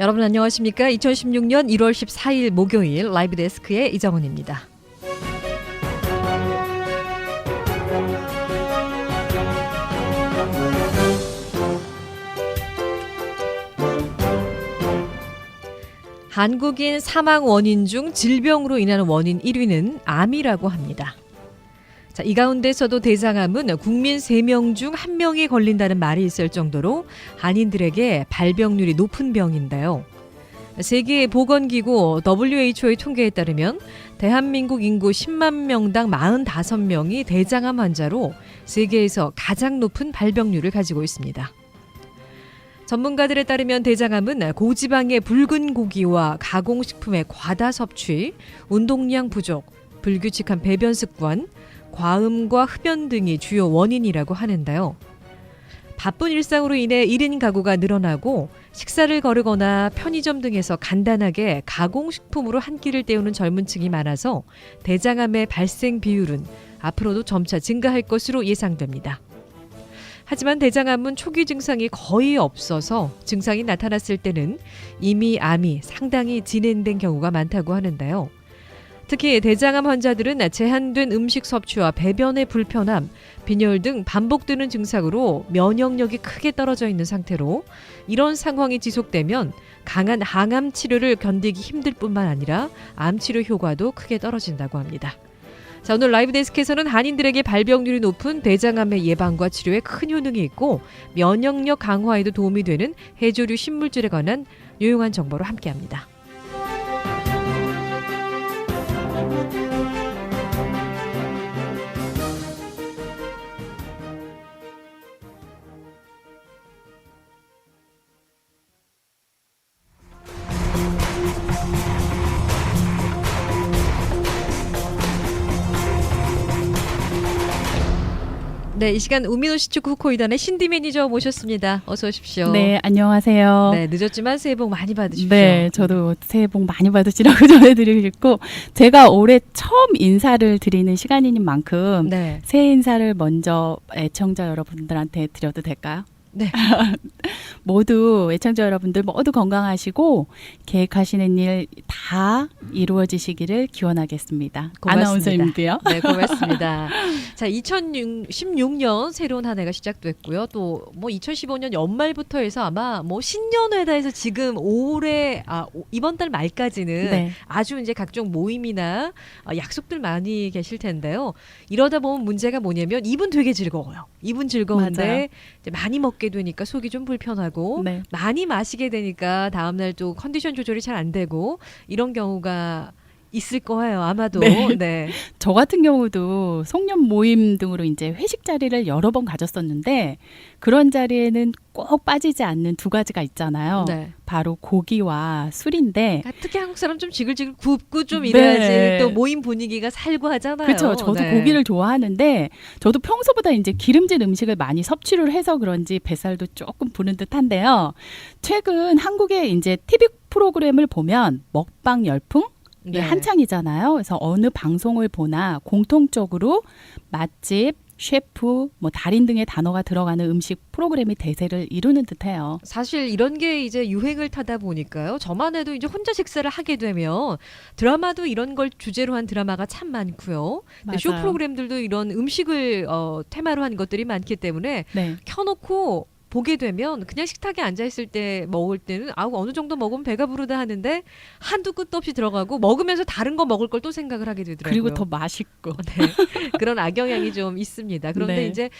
여러분 안녕하십니까? 2016년 1월 14일 목요일 라이브 데스크의 이정은입니다. 한국인 사망 원인 중 질병으로 인한 원인 1위는 암이라고 합니다. 자, 이 가운데서도 대장암은 국민 3명 중 1명이 걸린다는 말이 있을 정도로 한인들에게 발병률이 높은 병인데요. 세계보건기구 WHO의 통계에 따르면 대한민국 인구 10만 명당 45명이 대장암 환자로 세계에서 가장 높은 발병률을 가지고 있습니다. 전문가들에 따르면 대장암은 고지방의 붉은 고기와 가공식품의 과다 섭취, 운동량 부족, 불규칙한 배변 습관, 과음과 흡연 등이 주요 원인이라고 하는데요. 바쁜 일상으로 인해 1인 가구가 늘어나고 식사를 거르거나 편의점 등에서 간단하게 가공식품으로 한 끼를 때우는 젊은 층이 많아서 대장암의 발생 비율은 앞으로도 점차 증가할 것으로 예상됩니다. 하지만 대장암은 초기 증상이 거의 없어서 증상이 나타났을 때는 이미 암이 상당히 진행된 경우가 많다고 하는데요. 특히 대장암 환자들은 제한된 음식 섭취와 배변의 불편함, 빈혈 등 반복되는 증상으로 면역력이 크게 떨어져 있는 상태로 이런 상황이 지속되면 강한 항암 치료를 견디기 힘들 뿐만 아니라 암 치료 효과도 크게 떨어진다고 합니다. 자, 오늘 라이브 데스크에서는 한인들에게 발병률이 높은 대장암의 예방과 치료에 큰 효능이 있고 면역력 강화에도 도움이 되는 해조류 신물질에 관한 유용한 정보로 함께합니다. 네, 이 시간 우미노 시축 후코이단의 신디 매니저 모셨습니다. 어서 오십시오. 네, 안녕하세요. 네, 늦었지만 새해 복 많이 받으십시오. 네, 저도 새해 복 많이 받으시라고 전해드리고 싶고 제가 올해 처음 인사를 드리는 시간인 만큼 네. 새해 인사를 먼저 애청자 여러분들한테 드려도 될까요? 네. 모두 애청자 여러분들 모두 건강하시고 계획하시는 일 다 이루어지시기를 기원하겠습니다. 고맙습니다. 아나운서님도요. 네, 고맙습니다. 자, 2016년 새로운 한 해가 시작됐고요. 또 뭐 2015년 연말부터 해서 아마 뭐 신년회다 해서 지금 올해 이번 달 말까지는 네. 아주 이제 각종 모임이나 약속들 많이 계실 텐데요. 이러다 보면 문제가 뭐냐면 입은 되게 즐거워요. 입은 즐거운데 맞아요. 이제 많이 먹게 되니까 속이 좀 불편하고 네. 많이 마시게 되니까 다음날 또 컨디션 조절이 잘 안 되고 이런 경우가 있을 거예요. 아마도. 네. 네. 저 같은 경우도 송년 모임 등으로 이제 회식 자리를 여러 번 가졌었는데 그런 자리에는 꼭 빠지지 않는 두 가지가 있잖아요. 네. 바로 고기와 술인데 그러니까 특히 한국 사람 좀 지글지글 굽고 좀 이래야지 네. 또 모임 분위기가 살고 하잖아요. 그렇죠. 저도 네. 고기를 좋아하는데 저도 평소보다 이제 기름진 음식을 많이 섭취를 해서 그런지 뱃살도 조금 부는 듯한데요. 최근 한국의 이제 TV 프로그램을 보면 먹방 열풍 네. 한창이잖아요. 그래서 어느 방송을 보나 공통적으로 맛집, 셰프, 뭐 달인 등의 단어가 들어가는 음식 프로그램이 대세를 이루는 듯해요. 사실 이런 게 이제 유행을 타다 보니까요. 저만 해도 이제 혼자 식사를 하게 되면 드라마도 이런 걸 주제로 한 드라마가 참 많고요. 근데 쇼 맞아요. 프로그램들도 이런 음식을 테마로 한 것들이 많기 때문에 네. 켜놓고 보게 되면 그냥 식탁에 앉아있을 때 먹을 때는 어느 정도 먹으면 배가 부르다 하는데 한두 끝도 없이 들어가고 먹으면서 다른 거 먹을 걸 또 생각을 하게 되더라고요. 그리고 더 맛있고. 네. 그런 악영향이 좀 있습니다. 그런데 네. 이제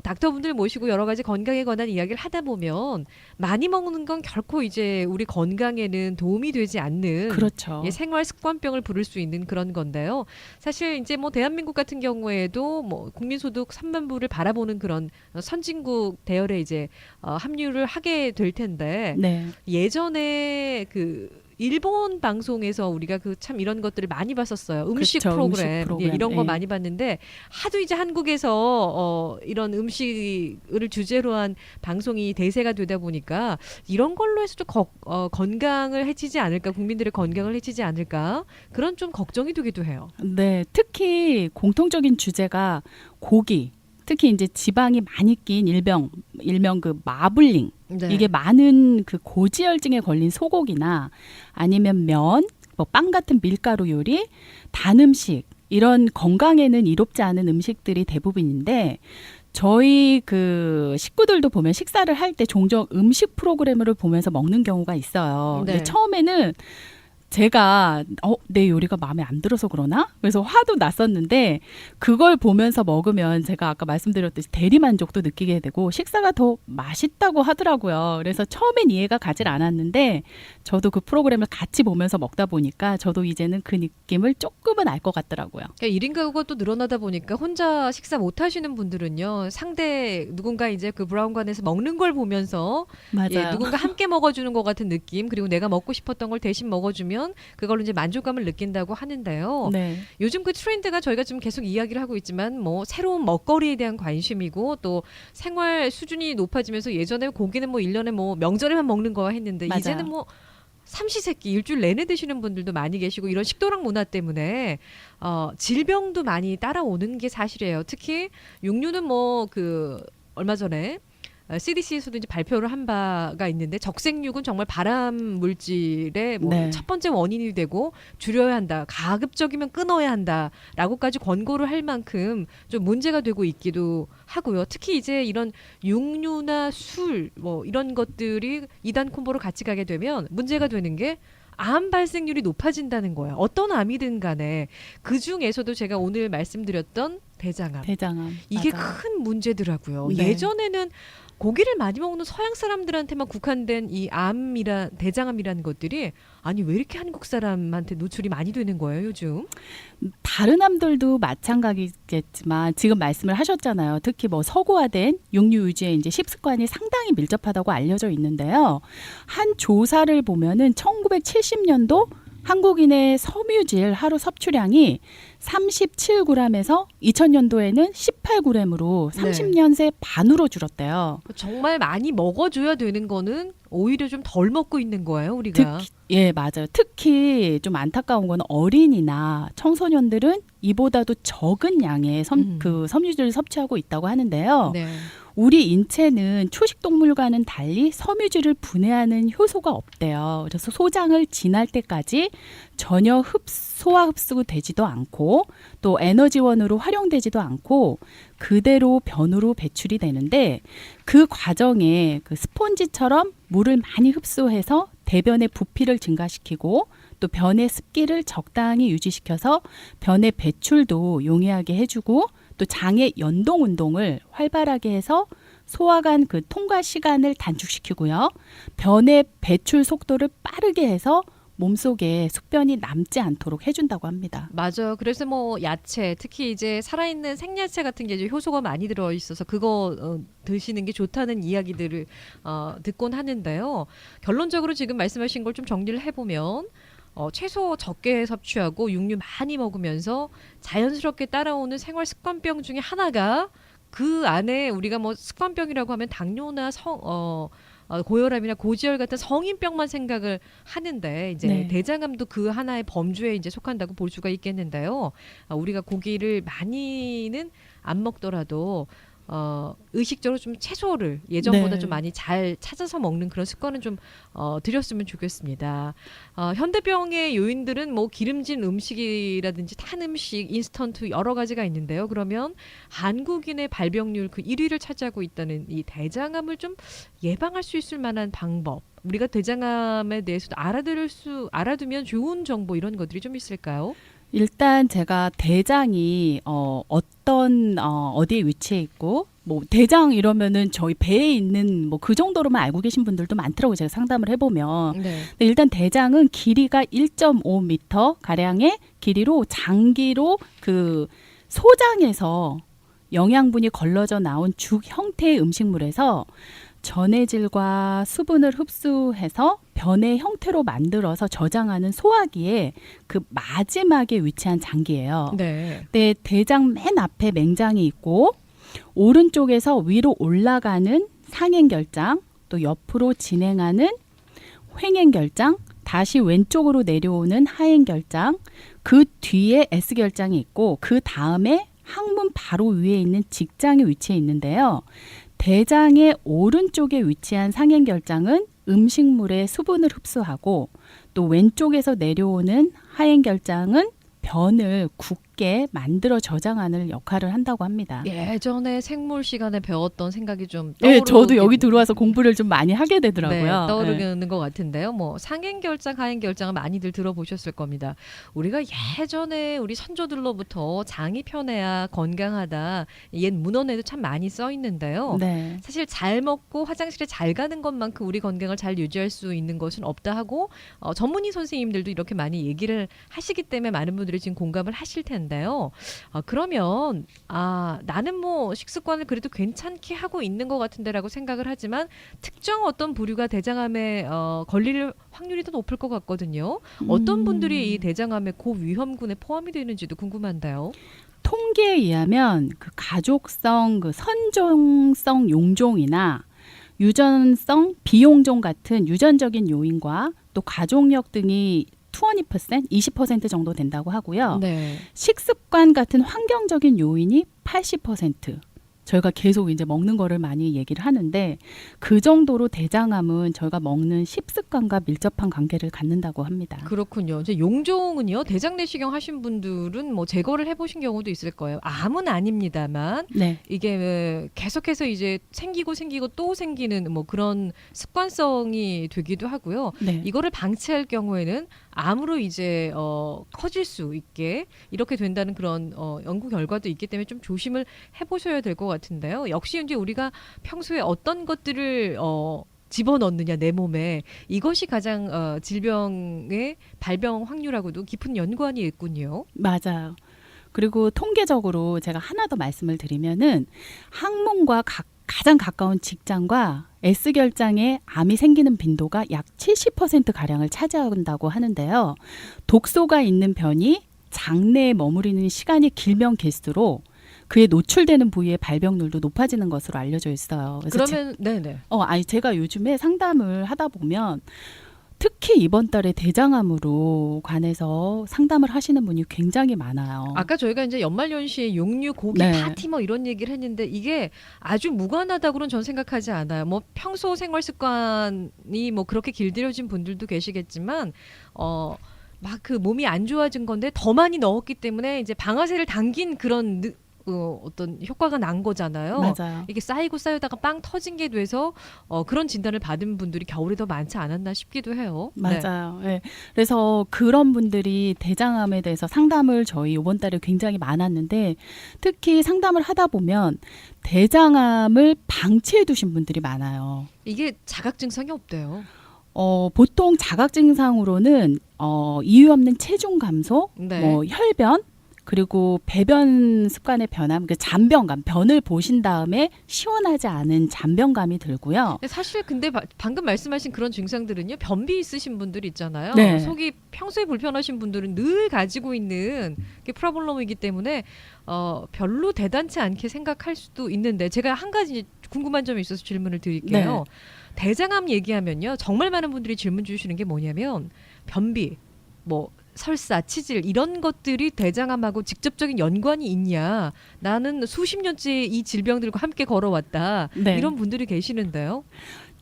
닥터분들 모시고 여러 가지 건강에 관한 이야기를 하다 보면 많이 먹는 건 결코 이제 우리 건강에는 도움이 되지 않는 그렇죠. 생활 습관병을 부를 수 있는 그런 건데요. 사실 이제 뭐 대한민국 같은 경우에도 뭐 국민소득 3만 불을 바라보는 그런 선진국 대열에 이제 합류를 하게 될 텐데 네. 예전에 그 일본 방송에서 우리가 그 참 이런 것들을 많이 봤었어요. 음식 그렇죠. 프로그램, 음식 프로그램. 예, 이런 거 예. 많이 봤는데 하도 이제 한국에서 이런 음식을 주제로 한 방송이 대세가 되다 보니까 이런 걸로 해서 좀 건강을 해치지 않을까, 국민들의 건강을 해치지 않을까 그런 좀 걱정이 되기도 해요. 네, 특히 공통적인 주제가 고기, 특히 이제 지방이 많이 낀 일명 그 마블링 네. 이게 많은 그 고지혈증에 걸린 소고기나 아니면 면, 뭐 빵 같은 밀가루 요리, 단 음식 이런 건강에는 이롭지 않은 음식들이 대부분인데 저희 그 식구들도 보면 식사를 할 때 종종 음식 프로그램을 보면서 먹는 경우가 있어요. 네. 근데 처음에는 제가 내 요리가 마음에 안 들어서 그러나? 그래서 화도 났었는데 그걸 보면서 먹으면 제가 아까 말씀드렸듯이 대리만족도 느끼게 되고 식사가 더 맛있다고 하더라고요. 그래서 처음엔 이해가 가질 않았는데 저도 그 프로그램을 같이 보면서 먹다 보니까 저도 이제는 그 느낌을 조금은 알 것 같더라고요. 그러니까 1인 가구가 또 늘어나다 보니까 혼자 식사 못 하시는 분들은요. 상대 누군가 이제 그 브라운관에서 먹는 걸 보면서 맞아요. 누군가 함께 먹어주는 것 같은 느낌 그리고 내가 먹고 싶었던 걸 대신 먹어주면 그걸로 이제 만족감을 느낀다고 하는데요. 네. 요즘 그 트렌드가 저희가 지금 계속 이야기를 하고 있지만 뭐 새로운 먹거리에 대한 관심이고 또 생활 수준이 높아지면서 예전에 고기는 뭐 1년에 뭐 명절에만 먹는 거와 했는데 맞아요. 이제는 뭐 삼시세끼 일주일 내내 드시는 분들도 많이 계시고 이런 식도락 문화 때문에 질병도 많이 따라오는 게 사실이에요. 특히 육류는 뭐 그 얼마 전에 CDC에서도 이제 발표를 한 바가 있는데 적색육은 정말 발암 물질의 뭐 네. 첫 번째 원인이 되고 줄여야 한다. 가급적이면 끊어야 한다라고까지 권고를 할 만큼 좀 문제가 되고 있기도 하고요. 특히 이제 이런 육류나 술 뭐 이런 것들이 이단 콤보로 같이 가게 되면 문제가 되는 게 암 발생률이 높아진다는 거예요. 어떤 암이든 간에 그 중에서도 제가 오늘 말씀드렸던 대장암. 대장암. 이게 맞아요. 큰 문제더라고요. 네. 예전에는 고기를 많이 먹는 서양 사람들한테만 국한된 이 대장암이라는 것들이 아니 왜 이렇게 한국 사람한테 노출이 많이 되는 거예요, 요즘? 다른 암들도 마찬가지겠지만 지금 말씀을 하셨잖아요. 특히 뭐 서구화된 육류 위주의 이제 식습관이 상당히 밀접하다고 알려져 있는데요. 한 조사를 보면은 1970년도 한국인의 섬유질 하루 섭취량이 37g에서 2000년도에는 18g으로 30년 새 반으로 줄었대요. 정말 많이 먹어줘야 되는 거는 오히려 좀 덜 먹고 있는 거예요, 우리가. 예, 맞아요. 특히 좀 안타까운 건 어린이나 청소년들은 이보다도 적은 양의 그 섬유질을 섭취하고 있다고 하는데요. 네. 우리 인체는 초식 동물과는 달리 섬유질을 분해하는 효소가 없대요. 그래서 소장을 지날 때까지 전혀 소화 흡수가 되지도 않고 또 에너지원으로 활용되지도 않고 그대로 변으로 배출이 되는데 그 과정에 그 스폰지처럼 물을 많이 흡수해서 대변의 부피를 증가시키고 또 변의 습기를 적당히 유지시켜서 변의 배출도 용이하게 해주고 또 장의 연동 운동을 활발하게 해서 소화관 그 통과 시간을 단축시키고요. 변의 배출 속도를 빠르게 해서 몸속에 숙변이 남지 않도록 해준다고 합니다. 맞아요. 그래서 뭐 야채, 특히 이제 살아있는 생야채 같은 게 이제 효소가 많이 들어 있어서 그거 드시는 게 좋다는 이야기들을 듣곤 하는데요. 결론적으로 지금 말씀하신 걸 좀 정리를 해보면 채소 적게 섭취하고 육류 많이 먹으면서 자연스럽게 따라오는 생활 습관병 중에 하나가 그 안에 우리가 뭐 습관병이라고 하면 당뇨나 고혈압이나 고지혈 같은 성인병만 생각을 하는데 이제 네. 대장암도 그 하나의 범주에 이제 속한다고 볼 수가 있겠는데요. 우리가 고기를 많이는 안 먹더라도 의식적으로 좀 채소를 예전보다 네. 좀 많이 잘 찾아서 먹는 그런 습관은 좀 들였으면 좋겠습니다. 현대병의 요인들은 뭐 기름진 음식이라든지 탄 음식, 인스턴트 여러 가지가 있는데요. 그러면 한국인의 발병률 그 1위를 차지하고 있다는 이 대장암을 좀 예방할 수 있을 만한 방법. 우리가 대장암에 대해서도 알아두면 좋은 정보 이런 것들이 좀 있을까요? 일단 제가 대장이 어디에 위치해 있고 뭐 대장 이러면은 저희 배에 있는 뭐 그 정도로만 알고 계신 분들도 많더라고요. 제가 상담을 해보면. 네. 근데 일단 대장은 길이가 1.5m 가량의 길이로 장기로 그 소장에서 영양분이 걸러져 나온 죽 형태의 음식물에서 전해질과 수분을 흡수해서 변의 형태로 만들어서 저장하는 소화기에 그 마지막에 위치한 장기예요. 네. 네, 대장 맨 앞에 맹장이 있고 오른쪽에서 위로 올라가는 상행결장, 또 옆으로 진행하는 횡행결장, 다시 왼쪽으로 내려오는 하행결장, 그 뒤에 S결장이 있고 그 다음에 항문 바로 위에 있는 직장에 위치해 있는데요. 대장의 오른쪽에 위치한 상행결장은 음식물의 수분을 흡수하고 또 왼쪽에서 내려오는 하행결장은 변을 굳게 만들어 저장하는 역할을 한다고 합니다. 예전에 생물 시간에 배웠던 생각이 좀 네, 떠오르는 저도 여기 들어와서 공부를 좀 많이 하게 되더라고요. 네, 떠오르는 것 같은데요. 뭐 상행결장, 하행결장은 많이들 들어보셨을 겁니다. 우리가 예전에 우리 선조들로부터 장이 편해야 건강하다 옛 문헌에도 참 많이 써 있는데요. 네. 사실 잘 먹고 화장실에 잘 가는 것만큼 우리 건강을 잘 유지할 수 있는 것은 없다 하고 전문의 선생님들도 이렇게 많이 얘기를 하시기 때문에 많은 분들이 지금 공감을 하실 텐데요. 그러면 나는 뭐 식습관을 그래도 괜찮게 하고 있는 것 같은데라고 생각을 하지만 특정 어떤 부류가 대장암에 걸릴 확률이 더 높을 것 같거든요. 어떤 분들이 이 대장암의 고위험군에 포함이 되는지도 궁금한데요. 통계에 의하면 그 가족성, 그 선종성 용종이나 유전성 비용종 같은 유전적인 요인과 또 가족력 등이 20% 정도 된다고 하고요. 네. 식습관 같은 환경적인 요인이 80%. 저희가 계속 이제 먹는 거를 많이 얘기를 하는데 그 정도로 대장암은 저희가 먹는 식습관과 밀접한 관계를 갖는다고 합니다. 그렇군요. 이제 용종은요. 대장 내시경 하신 분들은 뭐 제거를 해보신 경우도 있을 거예요. 암은 아닙니다만 네. 이게 계속해서 이제 생기고 또 생기는 뭐 그런 습관성이 되기도 하고요. 네. 이거를 방치할 경우에는 암으로 이제 커질 수 있게 이렇게 된다는 그런 연구 결과도 있기 때문에 좀 조심을 해보셔야 될 것 같은데요. 역시 이제 우리가 평소에 어떤 것들을 집어넣느냐 내 몸에 이것이 가장 질병의 발병 확률하고도 깊은 연관이 있군요. 맞아요. 그리고 통계적으로 제가 하나 더 말씀을 드리면은 항문과 가장 가까운 직장과 S결장에 암이 생기는 빈도가 약 70%가량을 차지한다고 하는데요. 독소가 있는 변이 장내에 머무르는 시간이 길면 길수록 그에 노출되는 부위의 발병률도 높아지는 것으로 알려져 있어요. 그래서 그러면 네네. 제가 요즘에 상담을 하다 보면 특히 이번 달에 대장암으로 관해서 상담을 하시는 분이 굉장히 많아요. 아까 저희가 이제 연말연시에 용류 고기 네. 파티 뭐 이런 얘기를 했는데 이게 아주 무관하다고는 전 생각하지 않아요. 뭐 평소 생활 습관이 뭐 그렇게 길들여진 분들도 계시겠지만 막 그 몸이 안 좋아진 건데 더 많이 넣었기 때문에 이제 방아쇠를 당긴 그런 어떤 효과가 난 거잖아요. 맞아요. 이게 쌓이다가 빵 터진 게 돼서 그런 진단을 받은 분들이 겨울에 더 많지 않았나 싶기도 해요. 네. 맞아요. 네. 그래서 그런 분들이 대장암에 대해서 상담을 저희 이번 달에 굉장히 많았는데 특히 상담을 하다 보면 대장암을 방치해 두신 분들이 많아요. 이게 자각 증상이 없대요. 보통 자각 증상으로는 이유 없는 체중 감소, 네. 뭐 혈변, 그리고 배변 습관의 변함, 그 잔변감, 변을 보신 다음에 시원하지 않은 잔변감이 들고요. 사실 근데 방금 말씀하신 그런 증상들은요. 변비 있으신 분들 있잖아요. 네. 속이 평소에 불편하신 분들은 늘 가지고 있는 게 프로블럼이기 때문에 별로 대단치 않게 생각할 수도 있는데 제가 한 가지 궁금한 점이 있어서 질문을 드릴게요. 네. 대장암 얘기하면요. 정말 많은 분들이 질문 주시는 게 뭐냐면 변비, 뭐 설사, 치질 이런 것들이 대장암하고 직접적인 연관이 있냐. 나는 수십 년째 이 질병들과 함께 걸어왔다. 네. 이런 분들이 계시는데요.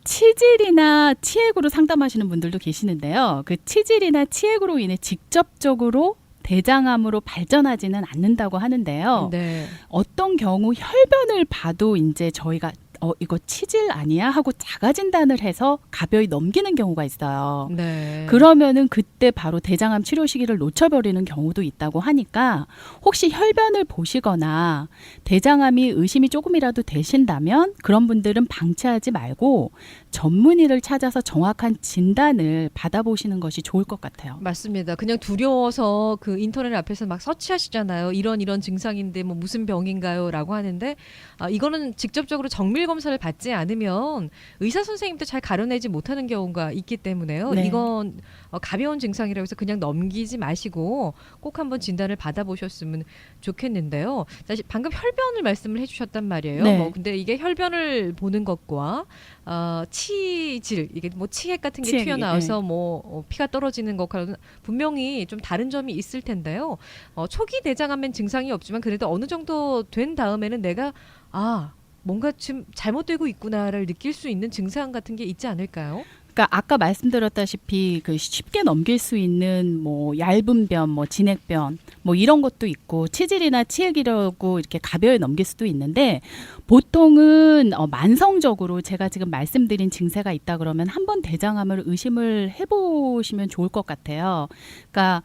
치질이나 치액으로 상담하시는 분들도 계시는데요. 그 치질이나 치액으로 인해 직접적으로 대장암으로 발전하지는 않는다고 하는데요. 네. 어떤 경우 혈변을 봐도 이제 저희가 이거 치질 아니야? 하고 자가 진단을 해서 가벼이 넘기는 경우가 있어요. 네. 그러면은 그때 바로 대장암 치료 시기를 놓쳐버리는 경우도 있다고 하니까 혹시 혈변을 보시거나 대장암이 의심이 조금이라도 되신다면 그런 분들은 방치하지 말고 전문의를 찾아서 정확한 진단을 받아보시는 것이 좋을 것 같아요. 맞습니다. 그냥 두려워서 그 인터넷 앞에서 막 서치하시잖아요. 이런 증상인데 뭐 무슨 병인가요? 라고 하는데 이거는 직접적으로 정밀 검사를 받지 않으면 의사 선생님도 잘 가려내지 못하는 경우가 있기 때문에요. 네. 이건 가벼운 증상이라고 해서 그냥 넘기지 마시고 꼭 한번 진단을 받아보셨으면 좋겠는데요. 사실 방금 혈변을 말씀을 해주셨단 말이에요. 네. 근데 이게 혈변을 보는 것과 치질 이게 뭐 치액 같은 게 치액이, 튀어나와서 뭐 피가 떨어지는 것과는 분명히 좀 다른 점이 있을 텐데요. 초기 대장암엔 증상이 없지만 그래도 어느 정도 된 다음에는 내가 뭔가 좀 잘못되고 있구나를 느낄 수 있는 증상 같은 게 있지 않을까요? 그러니까 아까 말씀드렸다시피 그 쉽게 넘길 수 있는 뭐 얇은 변, 뭐 진액변, 뭐 이런 것도 있고 치질이나 치액이라고 이렇게 가벼이 넘길 수도 있는데 보통은 만성적으로 제가 지금 말씀드린 증세가 있다 그러면 한번 대장암을 의심을 해보시면 좋을 것 같아요. 그러니까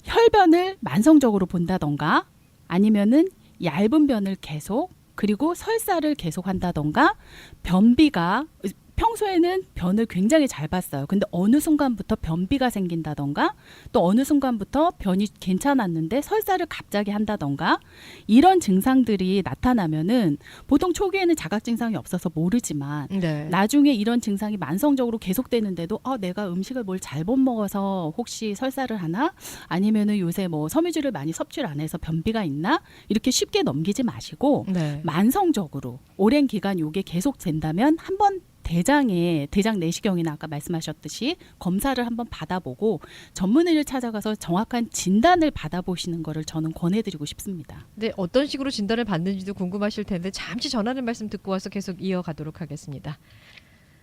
혈변을 만성적으로 본다던가 아니면은 얇은 변을 계속 그리고 설사를 계속 한다던가 변비가 평소에는 변을 굉장히 잘 봤어요. 근데 어느 순간부터 변비가 생긴다던가 또 어느 순간부터 변이 괜찮았는데 설사를 갑자기 한다던가 이런 증상들이 나타나면은 보통 초기에는 자각 증상이 없어서 모르지만 네. 나중에 이런 증상이 만성적으로 계속되는데도 내가 음식을 뭘 잘못 먹어서 혹시 설사를 하나? 아니면은 요새 뭐 섬유질을 많이 섭취를 안 해서 변비가 있나? 이렇게 쉽게 넘기지 마시고 네. 만성적으로 오랜 기간 요게 계속 된다면 한번 대장 내시경이나 아까 말씀하셨듯이 검사를 한번 받아보고 전문의를 찾아가서 정확한 진단을 받아보시는 거를 저는 권해드리고 싶습니다. 네, 어떤 식으로 진단을 받는지도 궁금하실 텐데 잠시 전하는 말씀 듣고 와서 계속 이어가도록 하겠습니다.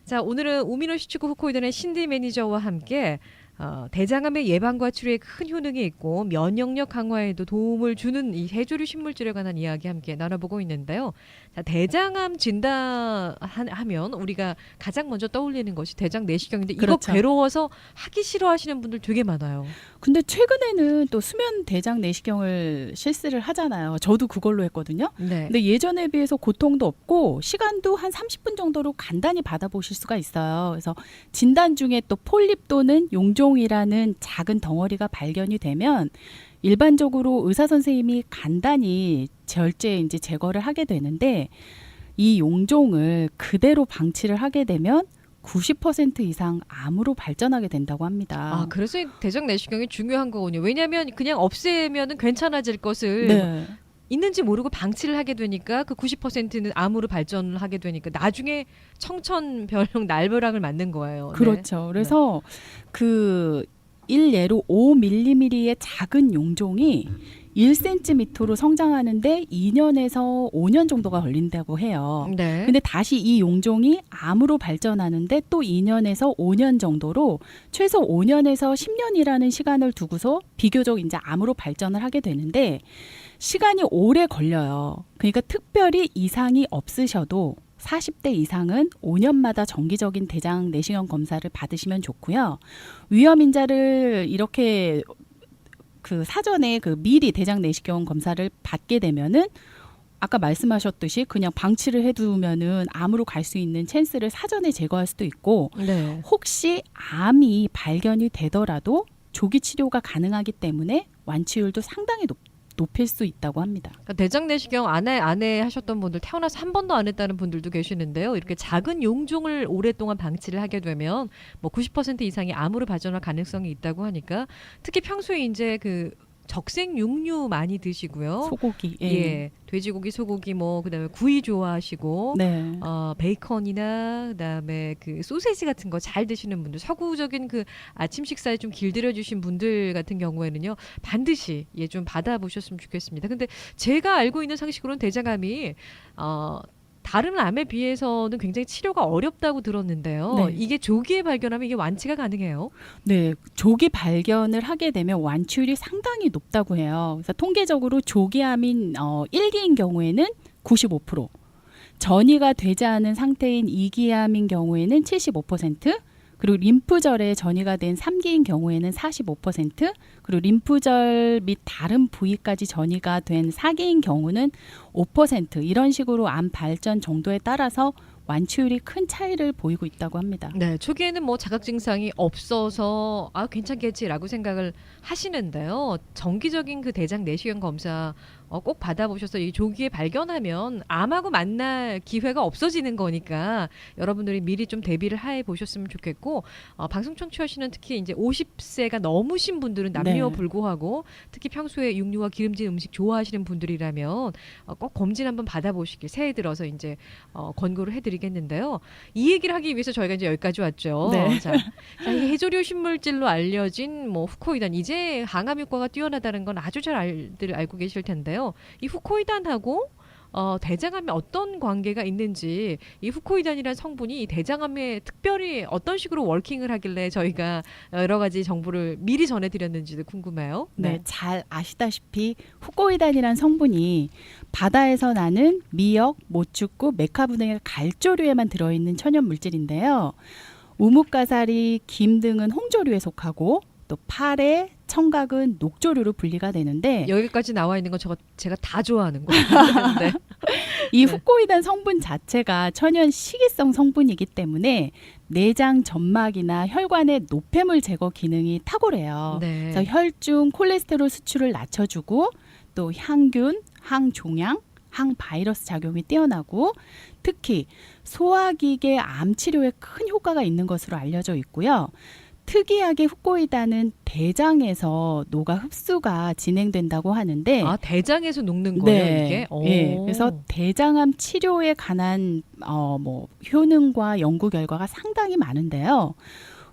자, 오늘은 우미노 시추구 후코이든의 신디 매니저와 함께 대장암의 예방과 치료에 큰 효능이 있고 면역력 강화에도 도움을 주는 이 해조류 식물질에 관한 이야기 함께 나눠보고 있는데요. 자, 대장암 진단하면 우리가 가장 먼저 떠올리는 것이 대장 내시경인데 이거 그렇죠. 괴로워서 하기 싫어하시는 분들 되게 많아요. 근데 최근에는 또 수면 대장 내시경을 실시를 하잖아요. 저도 그걸로 했거든요. 네. 근데 예전에 비해서 고통도 없고 시간도 한 30분 정도로 간단히 받아보실 수가 있어요. 그래서 진단 중에 또 폴립 또는 용종이라는 작은 덩어리가 발견이 되면 일반적으로 의사 선생님이 간단히 이제 제거를 하게 되는데 이 용종을 그대로 방치를 하게 되면 90% 이상 암으로 발전하게 된다고 합니다. 그래서 이 대장 내시경이 중요한 거군요. 왜냐하면 그냥 없애면은 괜찮아질 것을 네. 있는지 모르고 방치를 하게 되니까 그 90%는 암으로 발전을 하게 되니까 나중에 청천벽력 날벼락을 맞는 거예요. 그렇죠. 그래서 그 일례로 5mm의 작은 용종이 1cm로 성장하는데 2년에서 5년 정도가 걸린다고 해요. 네. 근데 다시 이 용종이 암으로 발전하는데 또 2년에서 5년 정도로 최소 5년에서 10년이라는 시간을 두고서 비교적 이제 암으로 발전을 하게 되는데 시간이 오래 걸려요. 그러니까 특별히 이상이 없으셔도 40대 이상은 5년마다 정기적인 대장 내시경 검사를 받으시면 좋고요. 위험인자를 이렇게 그 사전에 미리 대장 내시경 검사를 받게 되면은 아까 말씀하셨듯이 그냥 방치를 해두면은 암으로 갈 수 있는 찬스를 사전에 제거할 수도 있고 네. 혹시 암이 발견이 되더라도 조기 치료가 가능하기 때문에 완치율도 상당히 높일 수 있다고 합니다. 그러니까 대장 내시경 안 해 하셨던 분들 태어나서 한 번도 안 했다는 분들도 계시는데요. 이렇게 작은 용종을 오랫동안 방치를 하게 되면 뭐 90% 이상이 암으로 발전할 가능성이 있다고 하니까 특히 평소에 이제 적색 육류 많이 드시고요. 소고기, 예, 돼지고기, 소고기 그다음에 구이 좋아하시고 네. 베이컨이나 그다음에 소세지 같은 거 잘 드시는 분들, 서구적인 아침 식사에 좀 길들여 주신 분들 같은 경우에는요. 반드시 좀 받아보셨으면 좋겠습니다. 근데 제가 알고 있는 상식으로는 대장암이 다른 암에 비해서는 굉장히 치료가 어렵다고 들었는데요. 네. 이게 조기에 발견하면 이게 완치가 가능해요? 네, 조기 발견을 하게 되면 완치율이 상당히 높다고 해요. 그래서 통계적으로 조기암인 1기인 경우에는 95%, 전이가 되지 않은 상태인 2기암인 경우에는 75%, 그리고 림프절에 전이가 된 3기인 경우에는 45%, 그리고 림프절 및 다른 부위까지 전이가 된 4기인 경우는 5% 이런 식으로 암 발전 정도에 따라서 완치율이 큰 차이를 보이고 있다고 합니다. 네, 초기에는 자각 증상이 없어서 괜찮겠지라고 생각을 하시는데요. 정기적인 대장 내시경 검사 꼭 받아보셔서 이 조기에 발견하면 암하고 만날 기회가 없어지는 거니까 여러분들이 미리 좀 대비를 해 보셨으면 좋겠고 방송 청취하시는 특히 이제 50세가 넘으신 분들은 남녀 네. 불구하고 특히 평소에 육류와 기름진 음식 좋아하시는 분들이라면 꼭 검진 한번 받아보시길 새해 들어서 이제 권고를 해드리겠는데요. 이 얘기를 하기 위해서 저희가 이제 여기까지 왔죠. 네. 자, 이 해조류 식물질로 알려진 뭐 후코이단 이제 항암 효과가 뛰어나다는 건 아주 잘 알고 계실 텐데요. 이 후코이단하고 대장암에 어떤 관계가 있는지 이 후코이단이라는 성분이 이 대장암에 특별히 어떤 식으로 워킹을 하길래 저희가 여러 가지 정보를 미리 전해드렸는지도 궁금해요. 네, 잘 아시다시피 후코이단이란 성분이 바다에서 나는 미역, 모축구, 메카브 등의 갈조류에만 들어있는 천연 물질인데요. 우뭇가사리, 김 등은 홍조류에 속하고 또 파래, 청각은 녹조류로 분리가 되는데 여기까지 나와 있는 건 제가 다 좋아하는 거예요. 네. 이 후코이단 성분 자체가 천연 식이성 성분이기 때문에 내장 점막이나 혈관의 노폐물 제거 기능이 탁월해요. 네. 그래서 혈중 콜레스테롤 수치를 낮춰주고 또 항균, 항종양, 항바이러스 작용이 뛰어나고 특히 소화기계 암 치료에 큰 효과가 있는 것으로 알려져 있고요. 특이하게 후코이단은 대장에서 녹아 흡수가 진행된다고 하는데 대장에서 녹는 거예요, 이게? 네, 그래서 대장암 치료에 관한 효능과 연구 결과가 상당히 많은데요.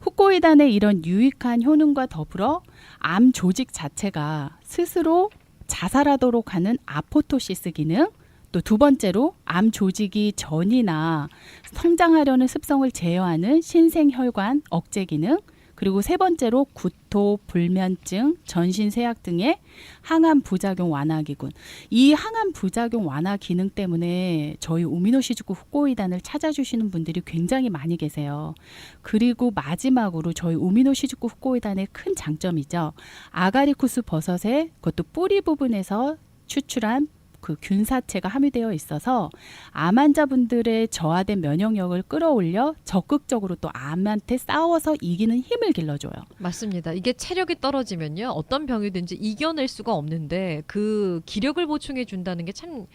후코이단의 이런 유익한 효능과 더불어 암 조직 자체가 스스로 자살하도록 하는 아포토시스 기능, 또 두 번째로 암 조직이 전이나 성장하려는 습성을 제어하는 신생혈관 억제 기능, 그리고 세 번째로 구토, 불면증, 전신 쇠약 등의 항암 부작용 완화 기능. 이 항암 부작용 완화 기능 때문에 저희 우미노시즈쿠 후코이단을 찾아주시는 분들이 굉장히 많이 계세요. 그리고 마지막으로 저희 우미노시즈쿠 후코이단의 큰 장점이죠. 아가리쿠스 버섯의 그것도 뿌리 부분에서 추출한 그 균사체가 함유되어 있어서 암 환자분들의 저하된 면역력을 끌어올려 적극적으로 또 암한테 싸워서 이기는 힘을 길러줘요. 맞습니다. 이게 체력이 떨어지면요. 어떤 병이든지 이겨낼 수가 없는데 그 기력을 보충해 준다는 게 참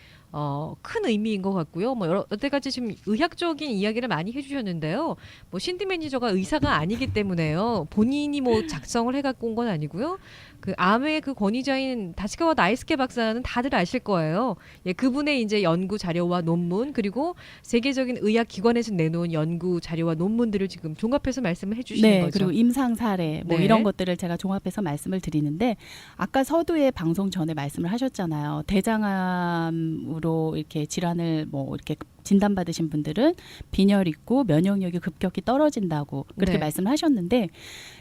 큰 의미인 것 같고요. 뭐 여러 가지 지금 의학적인 이야기를 많이 해주셨는데요. 뭐 신디 매니저가 의사가 아니기 때문에요. 본인이 뭐 작성을 해갖고 온 건 아니고요. 그 암의 그 권위자인 다치카와 나이스케 박사는 다들 아실 거예요. 예, 그분의 이제 연구 자료와 논문 그리고 세계적인 의학 기관에서 내놓은 연구 자료와 논문들을 지금 종합해서 말씀을 해주시는 거죠. 그리고 임상 사례 뭐 네. 이런 것들을 제가 종합해서 말씀을 드리는데 아까 서두에 방송 전에 말씀을 하셨잖아요. 대장암으로 이렇게 질환을 뭐 이렇게 진단받으신 분들은 빈혈 있고 면역력이 급격히 떨어진다고 그렇게 네. 말씀하셨는데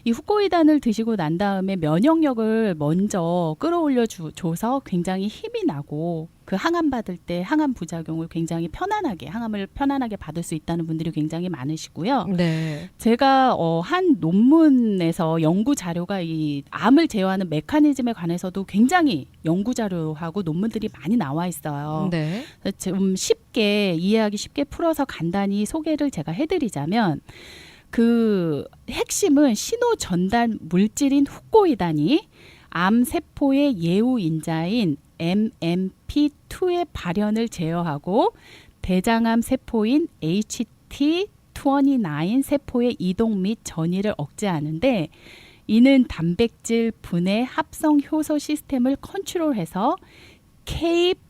이 후코이단을 드시고 난 다음에 면역력을 먼저 끌어올려 줘서 굉장히 힘이 나고 그 항암 받을 때 항암 부작용을 굉장히 항암을 편안하게 받을 수 있다는 분들이 굉장히 많으시고요. 네. 제가 한 논문에서 연구 자료가 이 암을 제어하는 메커니즘에 관해서도 굉장히 연구 자료하고 논문들이 많이 나와 있어요. 네. 좀 이해하기 쉽게 풀어서 간단히 소개를 제가 해드리자면 그 핵심은 신호 전달 물질인 후코이단이 암 세포의 예후 인자인 MMP2의 발현을 제어하고 대장암 세포인 HT29 세포의 이동 및 전이를 억제하는데 이는 단백질 분해 합성 효소 시스템을 컨트롤해서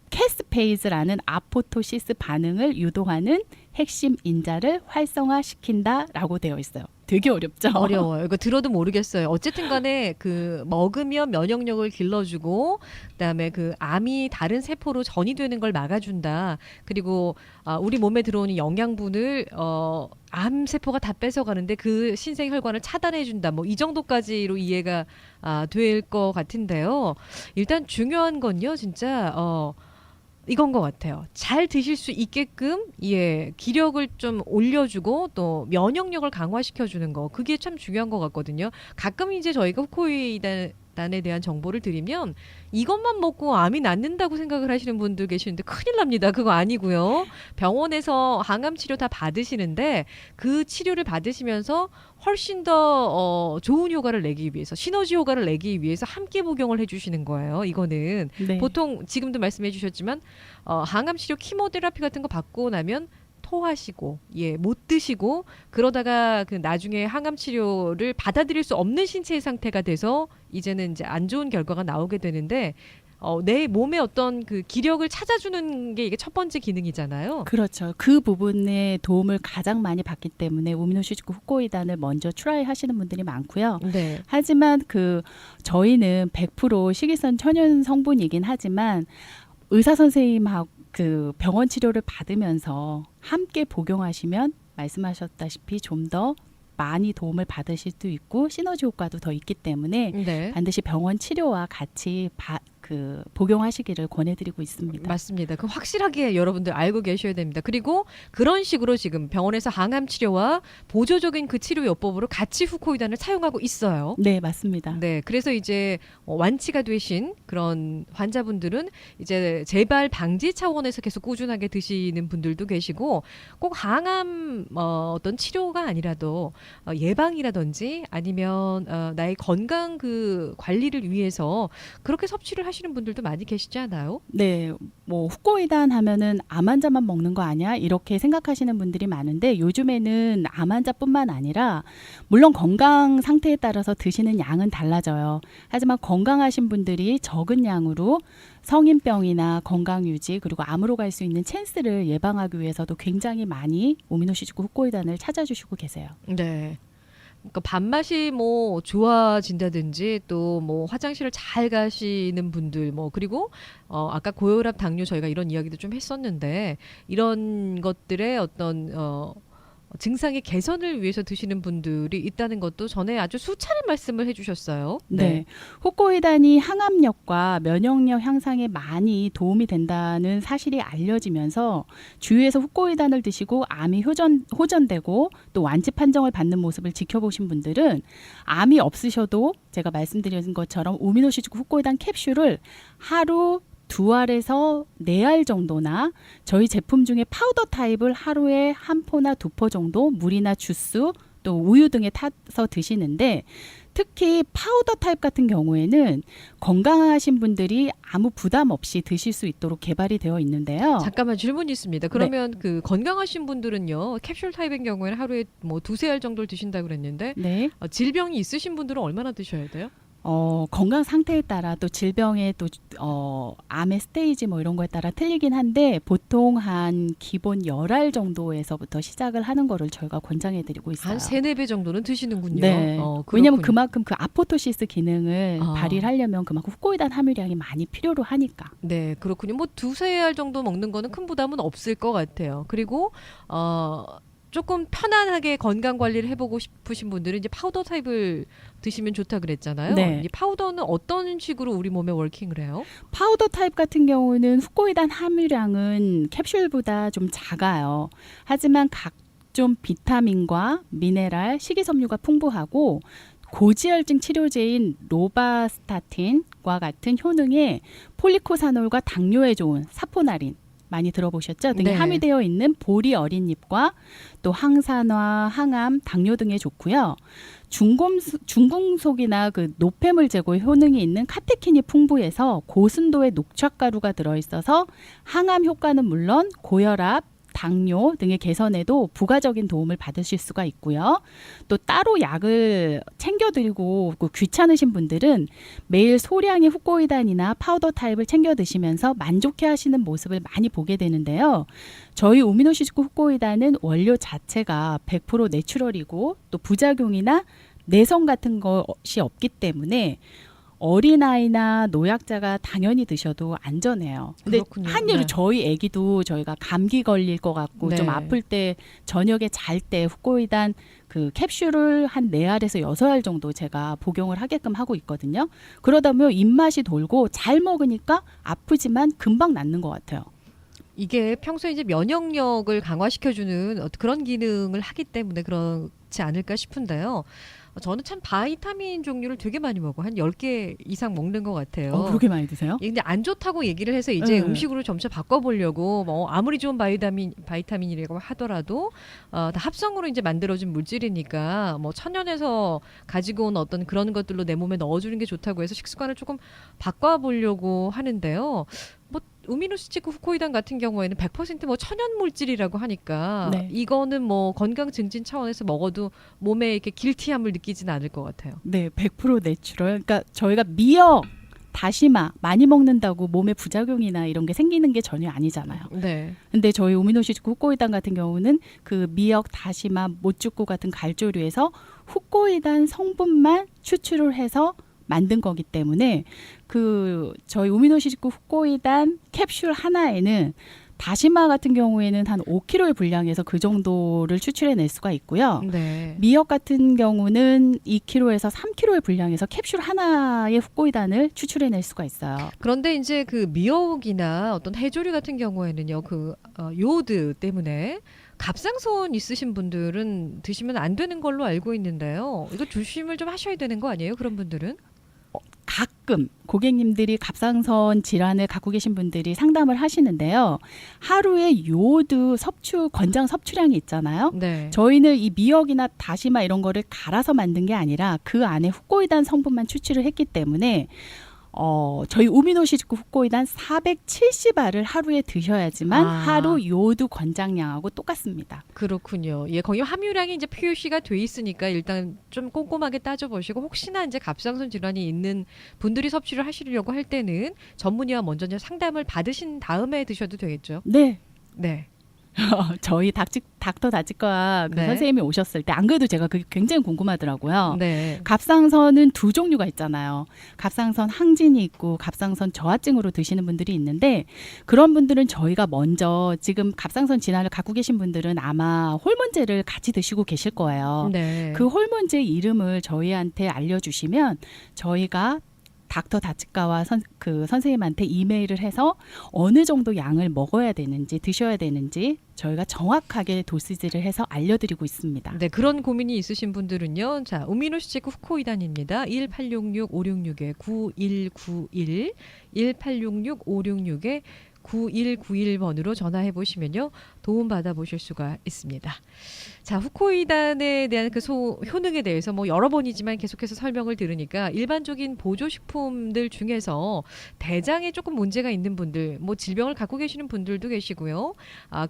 캐스페이즈라는 아포토시스 반응을 유도하는 핵심 인자를 활성화시킨다라고 되어 있어요. 되게 어렵죠? 어려워요. 이거 들어도 모르겠어요. 어쨌든 간에 그 먹으면 면역력을 길러주고 그다음에 그 암이 다른 세포로 전이되는 걸 막아준다. 그리고 우리 몸에 들어오는 영양분을 암 세포가 다 뺏어가는데 그 신생 혈관을 차단해준다. 뭐 이 정도까지로 이해가 될 것 같은데요. 일단 중요한 건요, 진짜 이건 것 같아요. 잘 드실 수 있게끔 기력을 좀 올려주고 또 면역력을 강화시켜주는 거 그게 참 중요한 것 같거든요. 가끔 이제 저희가 후코이단 단에 대한 정보를 드리면 이것만 먹고 암이 낫는다고 생각을 하시는 분들 계시는데 큰일 납니다. 그거 아니고요. 병원에서 항암 치료 다 받으시는데 그 치료를 받으시면서 훨씬 더 좋은 효과를 내기 위해서 시너지 효과를 내기 위해서 함께 복용을 해주시는 거예요. 이거는 네. 보통 지금도 말씀해 주셨지만 항암 치료 키모테라피 같은 거 받고 나면 토하시고 못 드시고 그러다가 그 나중에 항암 치료를 받아들일 수 없는 신체의 상태가 돼서 이제는 이제 안 좋은 결과가 나오게 되는데 내 몸의 어떤 그 기력을 찾아주는 게 이게 첫 번째 기능이잖아요. 그렇죠. 그 부분에 도움을 가장 많이 받기 때문에 우미노시즈쿠 후코이단을 먼저 트라이 하시는 분들이 많고요. 네. 하지만 저희는 100% 식이섬 천연 성분이긴 하지만 의사 선생님하고 그 병원 치료를 받으면서 함께 복용하시면 말씀하셨다시피 좀 더 많이 도움을 받으실 수 있고 시너지 효과도 더 있기 때문에 네. 반드시 병원 치료와 같이 복용하시기를 권해드리고 있습니다. 맞습니다. 그 확실하게 여러분들 알고 계셔야 됩니다. 그리고 그런 식으로 지금 병원에서 항암 치료와 보조적인 그 치료 요법으로 같이 후코이단을 사용하고 있어요. 네, 맞습니다. 네, 그래서 이제 완치가 되신 그런 환자분들은 이제 재발 방지 차원에서 계속 꾸준하게 드시는 분들도 계시고 꼭 항암 어떤 치료가 아니라도 예방이라든지 아니면 나의 건강 그 관리를 위해서 그렇게 섭취를 하시는 분들도 많이 계시지 않아요? 네, 뭐 후코이단 하면은 암 환자만 먹는 거 아니야? 이렇게 생각하시는 분들이 많은데 요즘에는 암 환자뿐만 아니라 물론 건강 상태에 따라서 드시는 양은 달라져요. 하지만 건강하신 분들이 적은 양으로 성인병이나 건강 유지 그리고 암으로 갈 수 있는 찬스를 예방하기 위해서도 굉장히 많이 오미노시즈쿠 후코이단을 찾아주시고 계세요. 네. 그러니까 밥맛이 뭐 좋아진다든지 또 뭐 화장실을 잘 가시는 분들 뭐 그리고 아까 고혈압 당뇨 저희가 이런 이야기도 좀 했었는데 이런 것들의 어떤 증상의 개선을 위해서 드시는 분들이 있다는 것도 전에 아주 수차례 말씀을 해주셨어요. 네. 후코이단이 항암력과 면역력 향상에 많이 도움이 된다는 사실이 알려지면서 주위에서 후코이단을 드시고 암이 호전되고 또 완치 판정을 받는 모습을 지켜보신 분들은 암이 없으셔도 제가 말씀드린 것처럼 우미노시즈쿠 후코이단 캡슐을 하루 2알에서 4알 정도나 저희 제품 중에 파우더 타입을 하루에 1포나 2포 정도 물이나 주스 또 우유 등에 타서 드시는데 특히 파우더 타입 같은 경우에는 건강하신 분들이 아무 부담 없이 드실 수 있도록 개발이 되어 있는데요. 잠깐만 질문이 있습니다. 그러면 그 건강하신 분들은요 캡슐 타입인 경우에는 하루에 뭐 2~3알 정도를 드신다 그랬는데 네. 질병이 있으신 분들은 얼마나 드셔야 돼요? 건강 상태에 따라 또 질병의 또 암의 스테이지 뭐 이런 거에 따라 틀리긴 한데 보통 한 기본 10알 정도에서부터 시작을 하는 거를 저희가 권장해 드리고 있어요. 한 3~4배 정도는 드시는군요. 네. 그렇군요. 왜냐하면 그만큼 그 아포토시스 기능을 아. 발휘를 하려면 그만큼 후코이단 함유량이 많이 필요로 하니까. 네, 그렇군요. 뭐 2~3알 정도 먹는 거는 큰 부담은 없을 것 같아요. 그리고 조금 편안하게 건강 관리를 해보고 싶으신 분들은 이제 파우더 타입을 드시면 좋다 그랬잖아요. 네. 이 파우더는 어떤 식으로 우리 몸에 워킹을 해요? 파우더 타입 같은 경우는 후코이단 함유량은 캡슐보다 좀 작아요. 하지만 각종 비타민과 미네랄, 식이섬유가 풍부하고 고지혈증 치료제인 로바스타틴과 같은 효능의 폴리코사놀과 당뇨에 좋은 사포나린 많이 들어보셨죠? 등이 네. 함유되어 있는 보리 어린 잎과 또 항산화, 항암, 당뇨 등에 좋고요. 중금속이나 그 노폐물 제거 효능이 있는 카테킨이 풍부해서 고순도의 녹착가루가 들어있어서 항암 효과는 물론 고혈압, 당뇨 등의 개선에도 부가적인 도움을 받으실 수가 있고요. 또 따로 약을 챙겨드리고 귀찮으신 분들은 매일 소량의 후코이단이나 파우더 타입을 챙겨 드시면서 만족해 하시는 모습을 많이 보게 되는데요. 저희 우미노시즈쿠 후코이단은 원료 자체가 100% 내추럴이고 또 부작용이나 내성 같은 것이 없기 때문에 어린아이나 노약자가 당연히 드셔도 안전해요. 근데 그렇군요. 한일 네. 저희 애기도 저희가 감기 걸릴 것 같고 네. 좀 아플 때 저녁에 잘 때 후코이단 그 캡슐을 한 4알에서 6알 정도 제가 복용을 하게끔 하고 있거든요. 그러다 보면 입맛이 돌고 잘 먹으니까 아프지만 금방 낫는 것 같아요. 이게 평소에 이제 면역력을 강화시켜주는 그런 기능을 하기 때문에 그렇지 않을까 싶은데요. 저는 참 바이타민 종류를 되게 많이 먹어. 한 10개 이상 먹는 것 같아요. 그렇게 많이 드세요? 근데 안 좋다고 얘기를 해서 이제 네. 음식으로 점차 바꿔보려고 뭐 아무리 좋은 바이타민이라고 하더라도 다 합성으로 이제 만들어진 물질이니까 뭐 천연에서 가지고 온 어떤 그런 것들로 내 몸에 넣어주는 게 좋다고 해서 식습관을 조금 바꿔보려고 하는데요. 뭐 우미노시치크 후코이단 같은 경우에는 100%뭐 천연 물질이라고 하니까 네. 이거는 뭐 건강 증진 차원에서 먹어도 몸에 이렇게 길티함을 느끼지는 않을 것 같아요. 네, 100% 내추럴. 그러니까 저희가 미역, 다시마 많이 먹는다고 몸에 부작용이나 이런 게 생기는 게 전혀 아니잖아요. 네. 근데 저희 오미노시즈쿠 후코이단 같은 경우는 그 미역, 다시마, 모쭈꾸 같은 갈조류에서 후코이단 성분만 추출을 해서 만든 거기 때문에 그 저희 오미노시즈쿠 후코이단 캡슐 하나에는 다시마 같은 경우에는 한 5kg의 분량에서 그 정도를 추출해낼 수가 있고요. 네. 미역 같은 경우는 2kg에서 3kg의 분량에서 캡슐 하나의 후코이단을 추출해낼 수가 있어요. 그런데 이제 그 미역이나 어떤 해조류 같은 경우에는요, 요오드 때문에 갑상선 있으신 분들은 드시면 안 되는 걸로 알고 있는데요. 이거 조심을 좀 하셔야 되는 거 아니에요? 그런 분들은? 가끔 고객님들이 갑상선 질환을 갖고 계신 분들이 상담을 하시는데요. 하루에 요오드 권장 섭취량이 있잖아요. 네. 저희는 이 미역이나 다시마 이런 거를 갈아서 만든 게 아니라 그 안에 후코이단 성분만 추출을 했기 때문에 저희 우미노시즈쿠 후코이단 470알을 하루에 드셔야지만 하루 요오드 권장량하고 똑같습니다. 그렇군요. 예, 거기 함유량이 이제 표시가 돼 있으니까 일단 좀 꼼꼼하게 따져보시고 혹시나 이제 갑상선 질환이 있는 분들이 섭취를 하시려고 할 때는 전문의와 먼저 이제 상담을 받으신 다음에 드셔도 되겠죠. 네. 네. 저희 닥터 다치과 그 네. 선생님이 오셨을 때 안 그래도 제가 그게 굉장히 궁금하더라고요. 네. 갑상선은 두 종류가 있잖아요. 갑상선 항진이 있고 갑상선 저하증으로 드시는 분들이 있는데 그런 분들은 저희가 먼저 지금 갑상선 질환을 갖고 계신 분들은 아마 호르몬제를 같이 드시고 계실 거예요. 네. 그 호르몬제 이름을 저희한테 알려주시면 저희가 닥터 다치과와 그 선생님한테 이메일을 해서 어느 정도 양을 먹어야 되는지 드셔야 되는지 저희가 정확하게 도시지를 해서 알려드리고 있습니다. 네, 그런 고민이 있으신 분들은요. 자, 우미노시치크 후코이단입니다. 1866-566-9191 1866-566-9191번으로 전화해 보시면요. 도움 받아 보실 수가 있습니다. 자, 후코이단에 대한 그 효능에 대해서 뭐 여러 번이지만 계속해서 설명을 들으니까 일반적인 보조식품들 중에서 대장에 조금 문제가 있는 분들, 뭐 질병을 갖고 계시는 분들도 계시고요.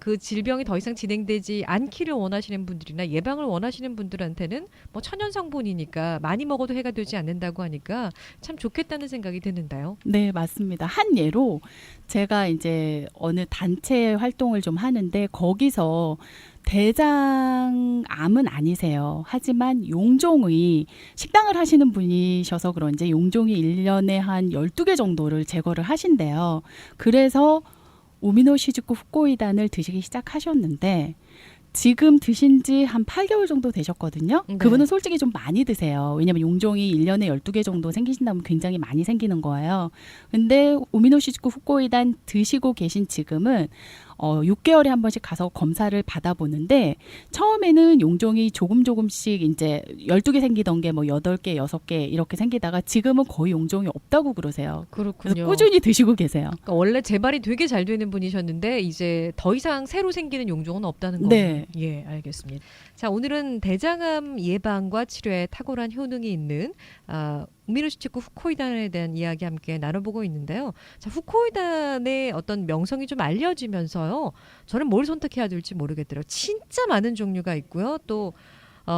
그 질병이 더 이상 진행되지 않기를 원하시는 분들이나 예방을 원하시는 분들한테는 뭐 천연 성분이니까 많이 먹어도 해가 되지 않는다고 하니까 참 좋겠다는 생각이 드는데요. 네, 맞습니다. 한 예로 제가 이제 어느 단체 활동을 좀 하는데 거기서 대장암은 아니세요. 하지만 용종의 식당을 하시는 분이셔서 그런지 용종이 1년에 한 12개 정도를 제거를 하신대요. 그래서 우미노시즈쿠 후코이단을 드시기 시작하셨는데 지금 드신 지 한 8개월 정도 되셨거든요. 네. 그분은 솔직히 좀 많이 드세요. 왜냐면 용종이 1년에 12개 정도 생기신다면 굉장히 많이 생기는 거예요. 근데 우미노시즈쿠 후코이단 드시고 계신 지금은 6개월에 한 번씩 가서 검사를 받아보는데 처음에는 용종이 조금씩 이제 12개 생기던 게 뭐 8개, 6개 이렇게 생기다가 지금은 거의 용종이 없다고 그러세요. 그렇군요. 그래서 꾸준히 드시고 계세요. 그러니까 원래 재발이 되게 잘 되는 분이셨는데 이제 더 이상 새로 생기는 용종은 없다는 거예요. 네. 예, 알겠습니다. 자, 오늘은 대장암 예방과 치료에 탁월한 효능이 있는 우미노시치쿠 후코이단에 대한 이야기 함께 나눠보고 있는데요. 자, 후코이단의 어떤 명성이 좀 알려지면서요. 저는 뭘 선택해야 될지 모르겠더라고요. 진짜 많은 종류가 있고요. 또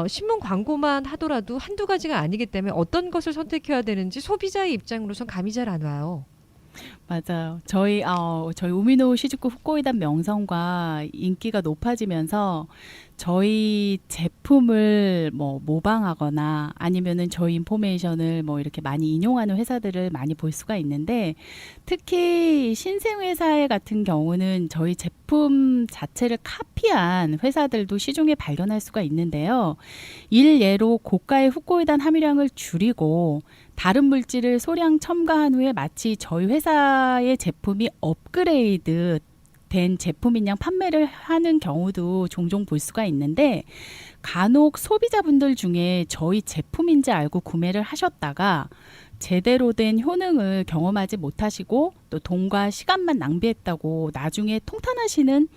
신문 광고만 하더라도 한두 가지가 아니기 때문에 어떤 것을 선택해야 되는지 소비자의 입장으로선 감이 잘 안 와요. 맞아요. 저희 우미노시즈쿠 후코이단 명성과 인기가 높아지면서 저희 제품을 뭐 모방하거나 아니면은 저희 인포메이션을 뭐 이렇게 많이 인용하는 회사들을 많이 볼 수가 있는데 특히 신생회사 같은 경우는 저희 제품 자체를 카피한 회사들도 시중에 발견할 수가 있는데요. 일례로 고가의 후코이단 함유량을 줄이고 다른 물질을 소량 첨가한 후에 마치 저희 회사의 제품이 업그레이드 된 제품인 양 판매를 하는 경우도 종종 볼 수가 있는데 간혹 소비자분들 중에 저희 제품인지 알고 구매를 하셨다가 제대로 된 효능을 경험하지 못하시고 또 돈과 시간만 낭비했다고 나중에 통탄하시는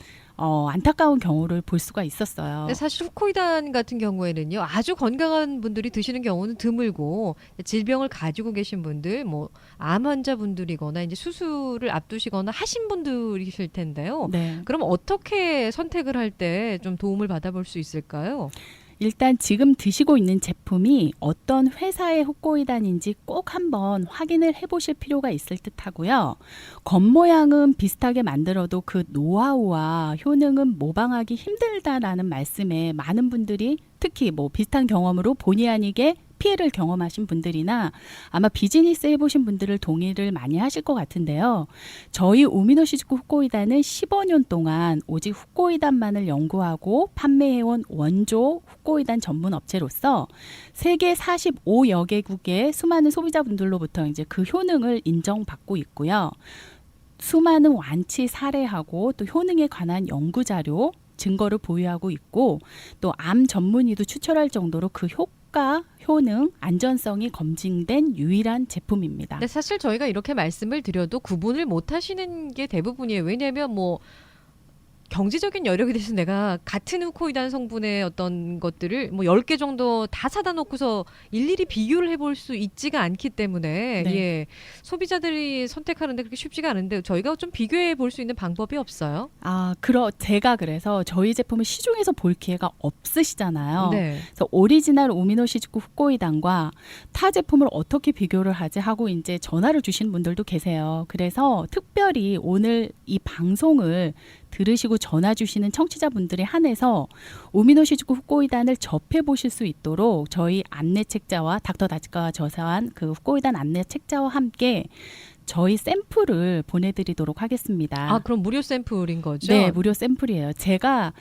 안타까운 경우를 볼 수가 있었어요. 근데 사실 후코이단 같은 경우에는요, 아주 건강한 분들이 드시는 경우는 드물고 질병을 가지고 계신 분들, 뭐 암 환자분들이거나 이제 수술을 앞두시거나 하신 분들이실 텐데요. 네. 그럼 어떻게 선택을 할 때 좀 도움을 받아볼 수 있을까요? 일단 지금 드시고 있는 제품이 어떤 회사의 후코이단인지 꼭 한번 확인을 해보실 필요가 있을 듯 하고요. 겉모양은 비슷하게 만들어도 그 노하우와 효능은 모방하기 힘들다라는 말씀에 많은 분들이 특히 뭐 비슷한 경험으로 본의 아니게 피해를 경험하신 분들이나 아마 비즈니스 해보신 분들을 동의를 많이 하실 것 같은데요. 저희 우미노시즈쿠 후코이단은 15년 동안 오직 후코이단만을 연구하고 판매해온 원조 후코이단 전문 업체로서 세계 45여 개국의 수많은 소비자분들로부터 이제 그 효능을 인정받고 있고요. 수많은 완치 사례하고 또 효능에 관한 연구 자료, 증거를 보유하고 있고 또 암 전문의도 추천할 정도로 그 효과, 효능, 안전성이 검증된 유일한 제품입니다. 근데 사실 저희가 이렇게 말씀을 드려도 구분을 못 하시는 게 대부분이에요. 왜냐하면 뭐 경제적인 여력이 돼서 내가 같은 후코이단 성분의 어떤 것들을 뭐 10개 정도 다 사다 놓고서 일일이 비교를 해볼 수 있지가 않기 때문에 네. 예, 소비자들이 선택하는데 그렇게 쉽지가 않은데 저희가 좀 비교해 볼 수 있는 방법이 없어요. 제가 그래서 저희 제품을 시중에서 볼 기회가 없으시잖아요. 네. 그래서 오리지널 우미노시즈쿠 후코이단과 타 제품을 어떻게 비교를 하지 하고 이제 전화를 주신 분들도 계세요. 그래서 특별히 오늘 이 방송을 들으시고 전화 주시는 청취자분들에 한해서 우미노시즈쿠 후코이단을 접해 보실 수 있도록 저희 안내 책자와 닥터 다치카와 저서한 그 후코이단 안내 책자와 함께 저희 샘플을 보내드리도록 하겠습니다. 아, 그럼 무료 샘플인 거죠? 네, 무료 샘플이에요. 제가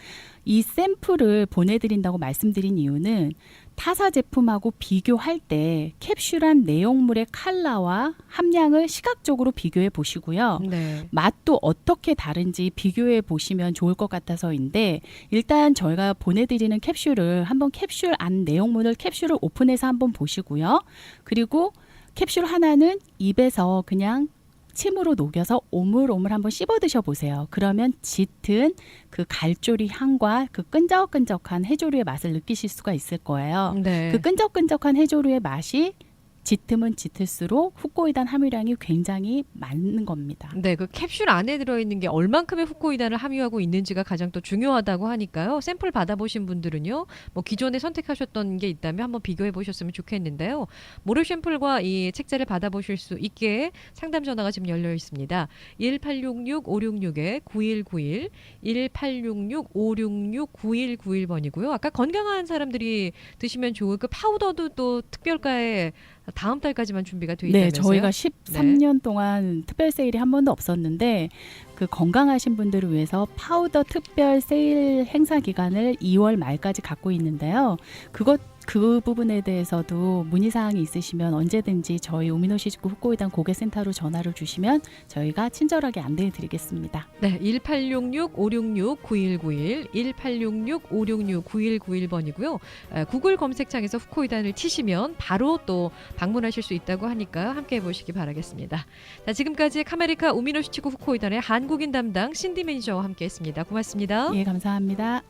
이 샘플을 보내드린다고 말씀드린 이유는 타사 제품하고 비교할 때 캡슐한 내용물의 컬러와 함량을 시각적으로 비교해 보시고요. 네. 맛도 어떻게 다른지 비교해 보시면 좋을 것 같아서인데 일단 저희가 보내드리는 캡슐을 한번 캡슐 안 내용물을 캡슐을 오픈해서 한번 보시고요. 그리고 캡슐 하나는 입에서 그냥 침으로 녹여서 오물오물 한번 씹어 드셔보세요. 그러면 짙은 그 갈조리 향과 그 끈적끈적한 해조류의 맛을 느끼실 수가 있을 거예요. 네. 그 끈적끈적한 해조류의 맛이 짙으면 짙을수록 후코이단 함유량이 굉장히 많은 겁니다. 네, 그 캡슐 안에 들어있는 게 얼만큼의 후코이단을 함유하고 있는지가 가장 또 중요하다고 하니까요. 샘플 받아보신 분들은요, 뭐 기존에 선택하셨던 게 있다면 한번 비교해 보셨으면 좋겠는데요. 무료 샘플과 이 책자를 받아보실 수 있게 상담 전화가 지금 열려 있습니다. 1866-566-9191, 1866-566-9191번이고요. 아까 건강한 사람들이 드시면 좋을 그 파우더도 또 특별가에 다음 달까지만 준비가 돼 네, 있다면서요? 저희가 13년 동안 특별 세일이 한 번도 없었는데 그 건강하신 분들을 위해서 파우더 특별 세일 행사 기간을 2월 말까지 갖고 있는데요. 그 부분에 대해서도 문의사항이 있으시면 언제든지 저희 우미노시즈쿠 후코이단 고객센터로 전화를 주시면 저희가 친절하게 안내해 드리겠습니다. 네, 1866-566-9191, 1866-566-9191번이고요. 구글 검색창에서 후코이단을 치시면 바로 또 방문하실 수 있다고 하니까 함께 해보시기 바라겠습니다. 자, 지금까지 카메리카 우미노시즈쿠 후코이단의 한국인 담당 신디 매니저와 함께했습니다. 고맙습니다. 예, 감사합니다.